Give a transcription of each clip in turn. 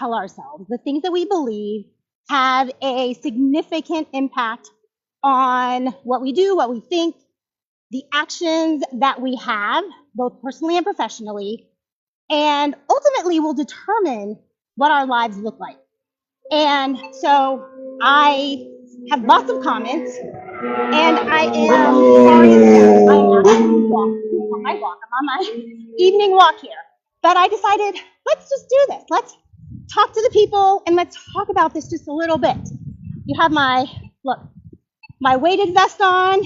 tell ourselves, the things that we believe have a significant impact on what we do, what we think, the actions that we have, both personally and professionally, and ultimately will determine what our lives look like. And so I have lots of comments, and I am sorry to say I'm actually walking on my walk. I'm on my evening walk here. But I decided, let's just do this. Let's talk to the people and let's talk about this just a little bit. You have my weighted vest on,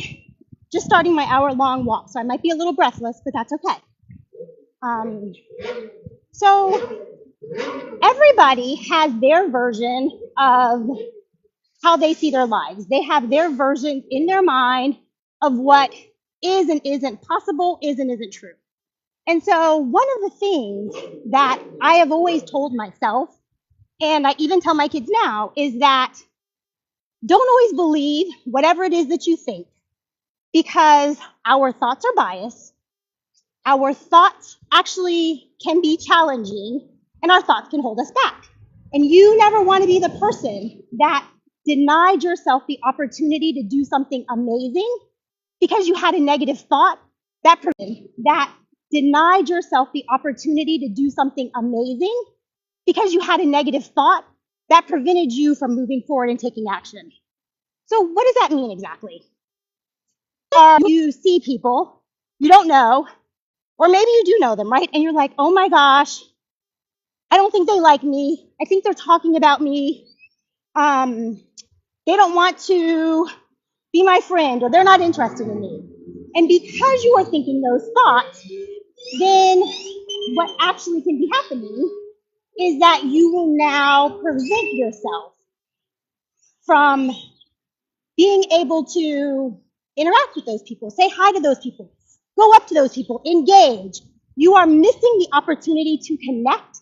just starting my hour-long walk. So I might be a little breathless, but that's okay. So everybody has their version of how they see their lives. They have their version in their mind of what is and isn't possible, is and isn't true. And so one of the things that I have always told myself, and I even tell my kids now, is that don't always believe whatever it is that you think, because our thoughts are biased. Our thoughts actually can be challenging, and our thoughts can hold us back. And you never want to be the person that denied yourself the opportunity to do something amazing because you had a negative thought. That denied yourself the opportunity to do something amazing because you had a negative thought that prevented you from moving forward and taking action. So what does that mean exactly? You see people you don't know, or maybe you do know them, right? And you're like, oh my gosh, I don't think they like me. I think they're talking about me. They don't want to be my friend, or they're not interested in me. And because you are thinking those thoughts, then what actually can be happening is that you will now prevent yourself from being able to interact with those people, say hi to those people, go up to those people, engage. You are missing the opportunity to connect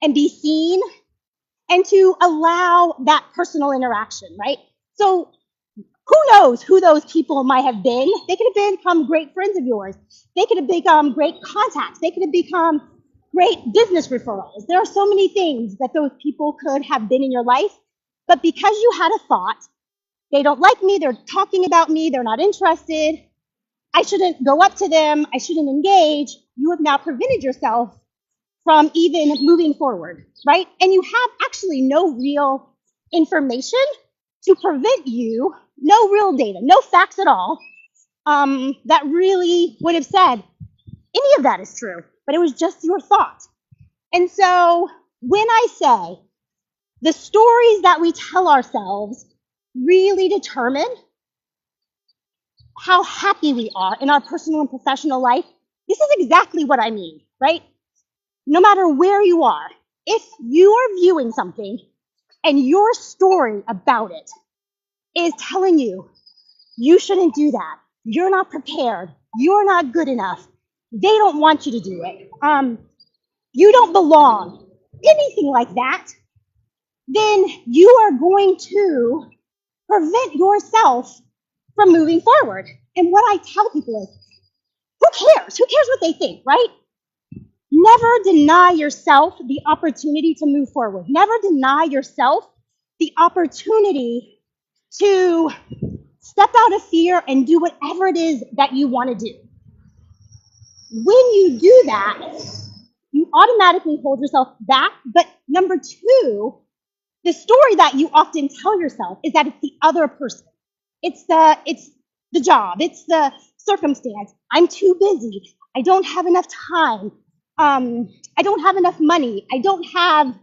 and be seen and to allow that personal interaction, right? So who knows who those people might have been? They could have become great friends of yours. They could have become great contacts. They could have become great business referrals. There are so many things that those people could have been in your life, but because you had a thought, they don't like me, they're talking about me, they're not interested, I shouldn't go up to them, I shouldn't engage, you have now prevented yourself from even moving forward, right? And you have actually no real information to prevent you, no real data, no facts at all, that really would have said any of that is true, but it was just your thought. And so when I say the stories that we tell ourselves really determine how happy we are in our personal and professional life, this is exactly what I mean, right? No matter where you are, if you are viewing something and your story about it is telling you, you shouldn't do that, you're not prepared, you're not good enough, they don't want you to do it, you don't belong, anything like that, then you are going to prevent yourself from moving forward. And what I tell people is, who cares? Who cares what they think, right? Never deny yourself the opportunity to move forward. Never deny yourself the opportunity to step out of fear and do whatever it is that you want to do. When you do that, you automatically hold yourself back. But number two, the story that you often tell yourself is that it's the other person. It's the job. It's the circumstance. I'm too busy. I don't have enough time. I don't have enough money. I don't have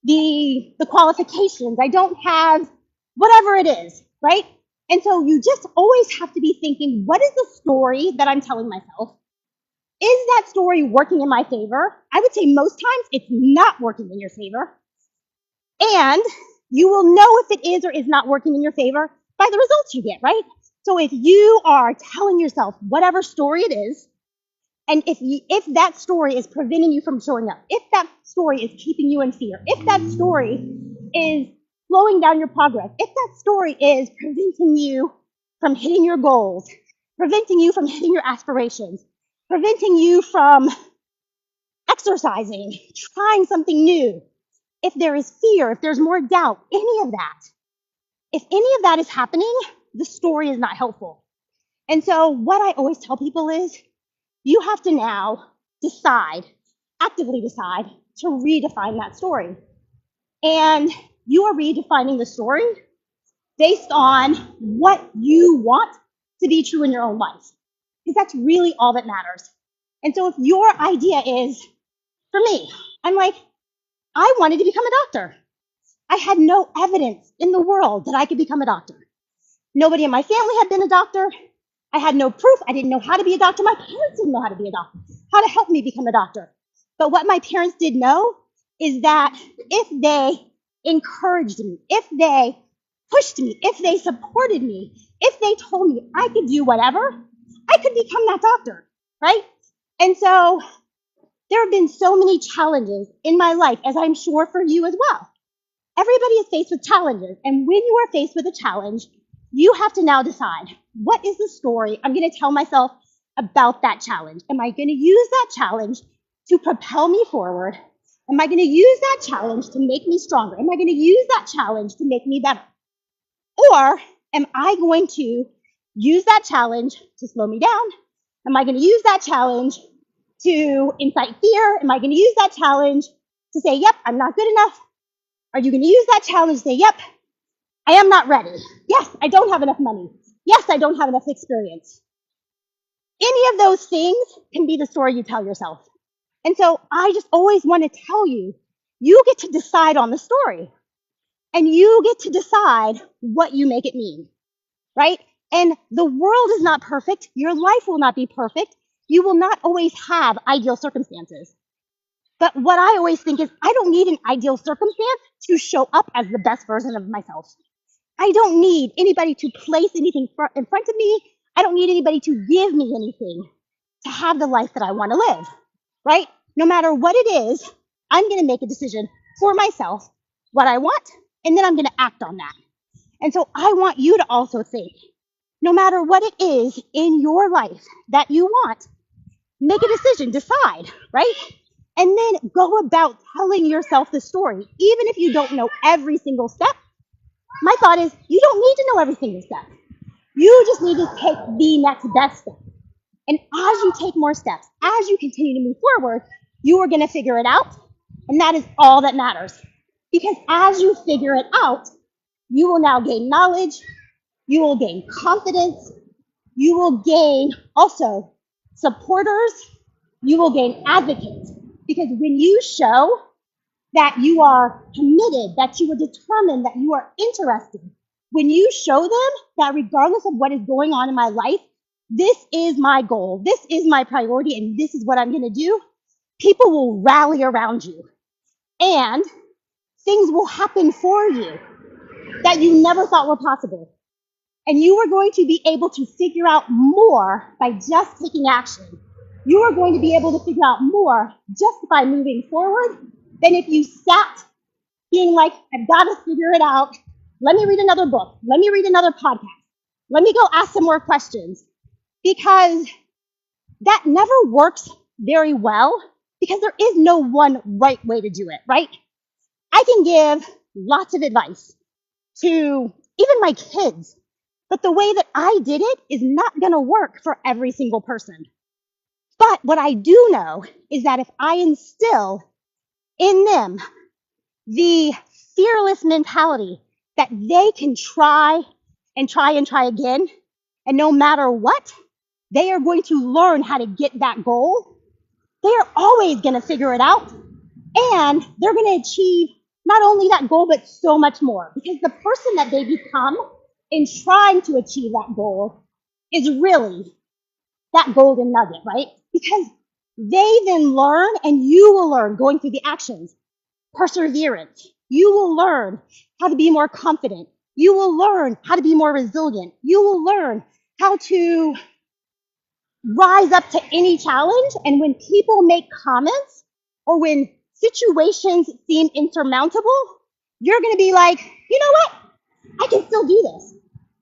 the qualifications. I don't have whatever it is, right? And so you just always have to be thinking, what is the story that I'm telling myself? Is that story working in my favor? I would say most times it's not working in your favor. And you will know if it is or is not working in your favor by the results you get, right? So if you are telling yourself whatever story it is, and if that story is preventing you from showing up, if that story is keeping you in fear, if that story is slowing down your progress, if that story is preventing you from hitting your goals, preventing you from hitting your aspirations, preventing you from exercising, trying something new, if there is fear, if there's more doubt, any of that, if any of that is happening, the story is not helpful. And so what I always tell people is you have to now decide, actively decide to redefine that story. And you are redefining the story based on what you want to be true in your own life. Because that's really all that matters. And so if your idea is, for me, I'm like, I wanted to become a doctor. I had no evidence in the world that I could become a doctor. Nobody in my family had been a doctor. I had no proof. I didn't know how to be a doctor. My parents didn't know how to be a doctor, how to help me become a doctor. But what my parents did know is that if they encouraged me, if they pushed me, if they supported me, if they told me I could do whatever, I could become that doctor, right? And so there have been so many challenges in my life, as I'm sure for you as well. Everybody is faced with challenges. And when you are faced with a challenge, you have to now decide, what is the story I'm going to tell myself about that challenge? Am I going to use that challenge to propel me forward? Am I going to use that challenge to make me stronger? Am I going to use that challenge to make me better? Or am I going to use that challenge to slow me down? Am I going to use that challenge to incite fear? Am I going to use that challenge to say, yep, I'm not good enough? Are you going to use that challenge to say, yep, I am not ready? Yes, I don't have enough money. Yes, I don't have enough experience. Any of those things can be the story you tell yourself. And so I just always want to tell you, you get to decide on the story. And you get to decide what you make it mean, right? And the world is not perfect. Your life will not be perfect. You will not always have ideal circumstances. But what I always think is I don't need an ideal circumstance to show up as the best version of myself. I don't need anybody to place anything in front of me. I don't need anybody to give me anything to have the life that I want to live, right? No matter what it is, I'm going to make a decision for myself, what I want, and then I'm going to act on that. And so I want you to also think, no matter what it is in your life that you want, make a decision, decide, right? And then go about telling yourself the story. Even if you don't know every single step, my thought is you don't need to know every single step. You just need to take the next best step. And as you take more steps, as you continue to move forward, you are going to figure it out. And that is all that matters. Because as you figure it out, you will now gain knowledge, you will gain confidence, you will gain also supporters, you will gain advocates. Because when you show that you are committed, that you are determined, that you are interested, when you show them that regardless of what is going on in my life, this is my goal, this is my priority, and this is what I'm going to do, people will rally around you. And things will happen for you that you never thought were possible. And you are going to be able to figure out more by just taking action. You are going to be able to figure out more just by moving forward than if you sat being like, I've got to figure it out. Let me read another book. Let me read another podcast. Let me go ask some more questions. Because that never works very well because there is no one right way to do it, right? I can give lots of advice to even my kids, but the way that I did it is not going to work for every single person. But what I do know is that if I instill in them the fearless mentality that they can try and try and try again, and no matter what, they are going to learn how to get that goal, they are always going to figure it out, and they're going to achieve not only that goal, but so much more. Because the person that they become in trying to achieve that goal is really that golden nugget, right? Because they then learn, and you will learn going through the actions, perseverance. You will learn how to be more confident. You will learn how to be more resilient. You will learn how to rise up to any challenge. And when people make comments or when situations seem insurmountable, you're going to be like, you know what? I can still do this.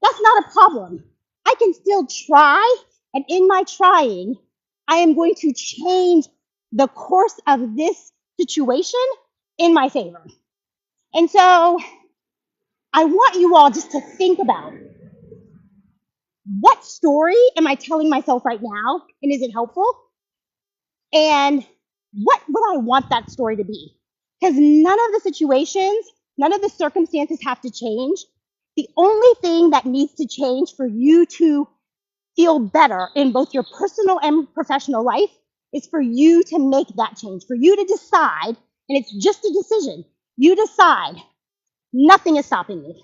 That's not a problem. I can still try. And in my trying, I am going to change the course of this situation in my favor. And so I want you all just to think about, what story am I telling myself right now? And is it helpful? And what would I want that story to be? Because none of the situations, none of the circumstances have to change. The only thing that needs to change for you to feel better in both your personal and professional life is for you to make that change, for you to decide, and it's just a decision. You decide, nothing is stopping me.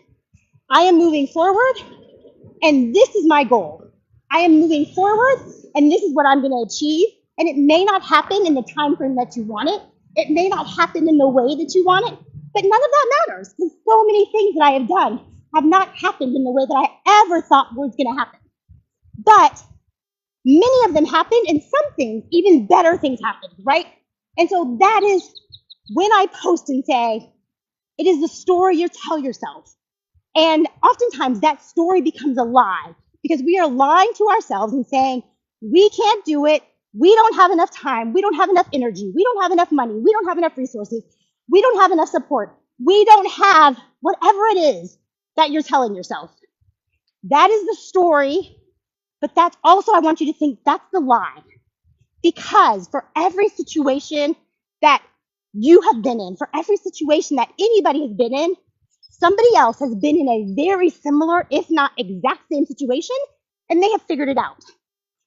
I am moving forward, and this is my goal. I am moving forward, and this is what I'm going to achieve. And it may not happen in the time frame that you want it. It may not happen in the way that you want it, but none of that matters, because so many things that I have done have not happened in the way that I ever thought was going to happen. But many of them happened, and some things, even better things happened, right? And so that is when I post and say, it is the story you tell yourself. And oftentimes that story becomes a lie, because we are lying to ourselves and saying, we can't do it. We don't have enough time. We don't have enough energy. We don't have enough money. We don't have enough resources. We don't have enough support. We don't have whatever it is that you're telling yourself. That is the story, but that's also, I want you to think, that's the lie. Because for every situation that you have been in, for every situation that anybody has been in, somebody else has been in a very similar, if not exact same situation, and they have figured it out.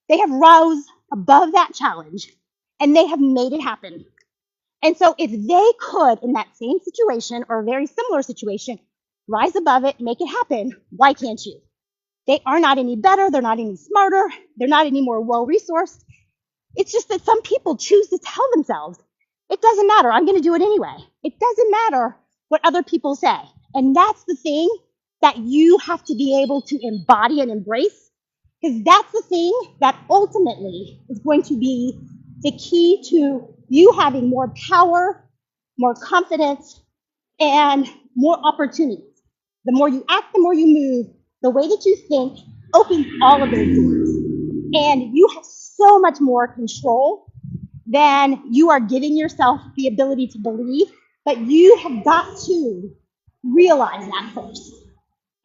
They have rose above that challenge, and they have made it happen. And so if they could, in that same situation or a very similar situation, rise above it, make it happen, why can't you? They are not any better. They're not any smarter. They're not any more well-resourced. It's just that some people choose to tell themselves, it doesn't matter, I'm going to do it anyway. It doesn't matter what other people say. And that's the thing that you have to be able to embody and embrace, because that's the thing that ultimately is going to be the key to you having more power, more confidence, and more opportunities. The more you act, the more you move, the way that you think opens all of those doors. And you have so much more control than you are giving yourself the ability to believe. But you have got to realize that first.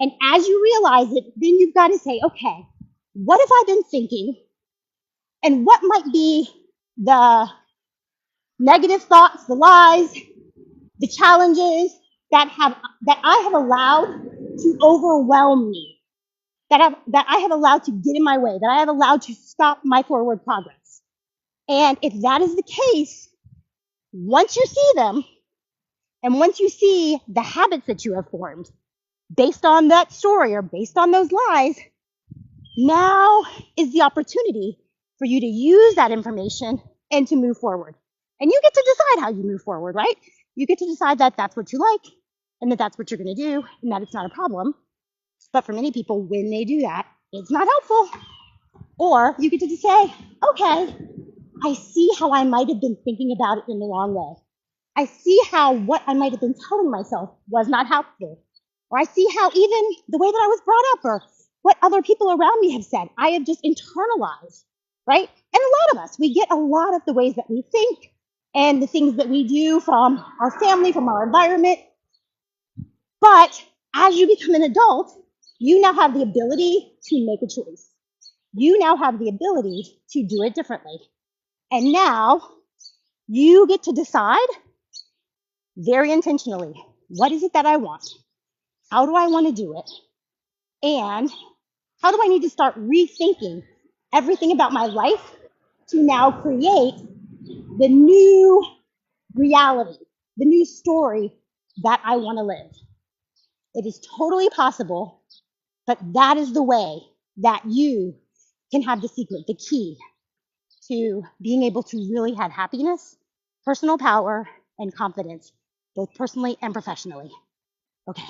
And as you realize it, then you've got to say, okay, what have I been thinking? And what might be the negative thoughts, the lies, the challenges that I have allowed to overwhelm me, that I have allowed to get in my way, that I have allowed to stop my forward progress. And if that is the case, once you see them, and once you see the habits that you have formed based on that story or based on those lies, now is the opportunity for you to use that information and to move forward. And you get to decide how you move forward, right? You get to decide that that's what you like, and that that's what you're going to do, and that it's not a problem. But for many people, when they do that, it's not helpful. Or you get to just say, okay, I see how I might have been thinking about it in the wrong way. I see how what I might have been telling myself was not helpful. Or I see how even the way that I was brought up or what other people around me have said, I have just internalized, right? And a lot of us, we get a lot of the ways that we think and the things that we do from our family, from our environment. But as you become an adult, you now have the ability to make a choice. You now have the ability to do it differently. And now you get to decide very intentionally, what is it that I want? How do I want to do it? And how do I need to start rethinking everything about my life to now create the new reality, the new story that I want to live? It is totally possible, but that is the way that you can have the secret, the key to being able to really have happiness, personal power, and confidence, both personally and professionally. Okay.